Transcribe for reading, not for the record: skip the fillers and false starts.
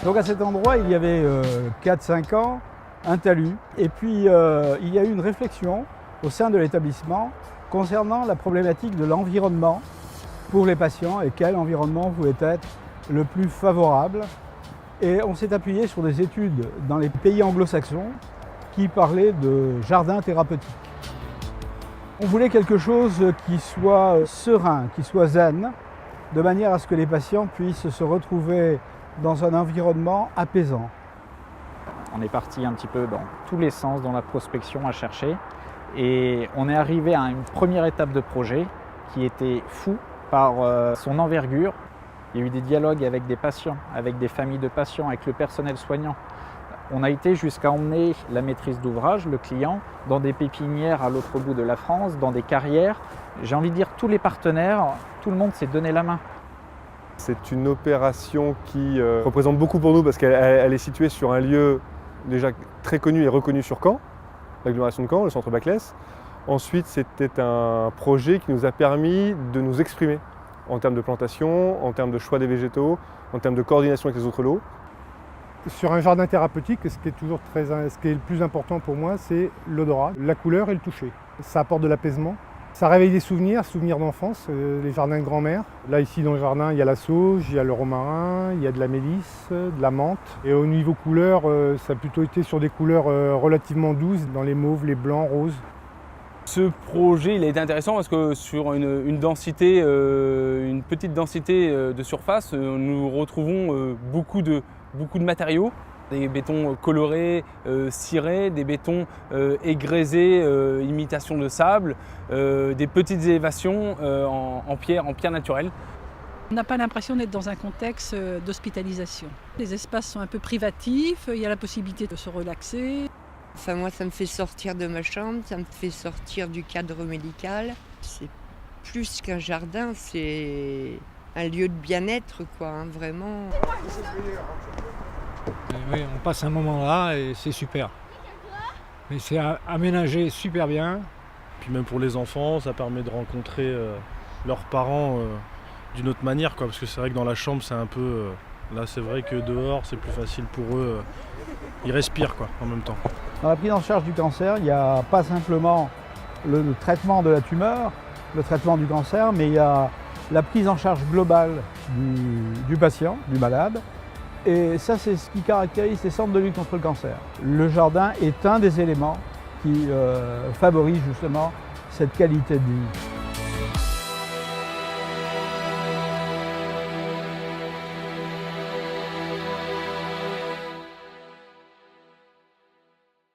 Donc à cet endroit, il y avait 4-5 ans, un talus. Et puis il y a eu une réflexion au sein de l'établissement concernant la problématique de l'environnement pour les patients et quel environnement pouvait être le plus favorable. Et on s'est appuyé sur des études dans les pays anglo-saxons qui parlaient de jardins thérapeutiques. On voulait quelque chose qui soit serein, qui soit zen, de manière à ce que les patients puissent se retrouver dans un environnement apaisant. On est parti un petit peu dans tous les sens, dans la prospection à chercher. Et on est arrivé à une première étape de projet qui était fou par son envergure. Il y a eu des dialogues avec des patients, avec des familles de patients, avec le personnel soignant. On a été jusqu'à emmener la maîtrise d'ouvrage, le client, dans des pépinières à l'autre bout de la France, dans des carrières. J'ai envie de dire tous les partenaires, tout le monde s'est donné la main. C'est une opération qui représente beaucoup pour nous parce qu'elle est située sur un lieu déjà très connu et reconnu sur Caen, l'agglomération de Caen, le centre Baclès. Ensuite, c'était un projet qui nous a permis de nous exprimer en termes de plantation, en termes de choix des végétaux, en termes de coordination avec les autres lots. Sur un jardin thérapeutique, ce qui est le plus important pour moi, c'est l'odorat, la couleur et le toucher. Ça apporte de l'apaisement. Ça réveille des souvenirs d'enfance, les jardins de grand-mère. Là, ici, dans le jardin, il y a la sauge, il y a le romarin, il y a de la mélisse, de la menthe. Et au niveau couleur, ça a plutôt été sur des couleurs relativement douces, dans les mauves, les blancs, roses. Ce projet, il a été intéressant parce que sur une petite densité de surface, nous retrouvons beaucoup de matériaux. Des bétons colorés, cirés, des bétons égrésés, imitation de sable, des petites élévations en pierre naturelle. On n'a pas l'impression d'être dans un contexte d'hospitalisation. Les espaces sont un peu privatifs, il y a la possibilité de se relaxer. Enfin, moi, ça me fait sortir de ma chambre, ça me fait sortir du cadre médical. C'est plus qu'un jardin, c'est un lieu de bien-être, quoi, hein, vraiment. Oui, on passe un moment là et c'est super. Mais c'est aménagé super bien. Puis même pour les enfants, ça permet de rencontrer leurs parents d'une autre manière, quoi, parce que c'est vrai que dans la chambre, c'est un peu... là, c'est vrai que dehors, c'est plus facile pour eux. Ils respirent, quoi, en même temps. Dans la prise en charge du cancer, il n'y a pas simplement le traitement de la tumeur, le traitement du cancer, mais il y a la prise en charge globale du patient, du malade. Et ça, c'est ce qui caractérise les centres de lutte contre le cancer. Le jardin est un des éléments qui favorise justement cette qualité de vie.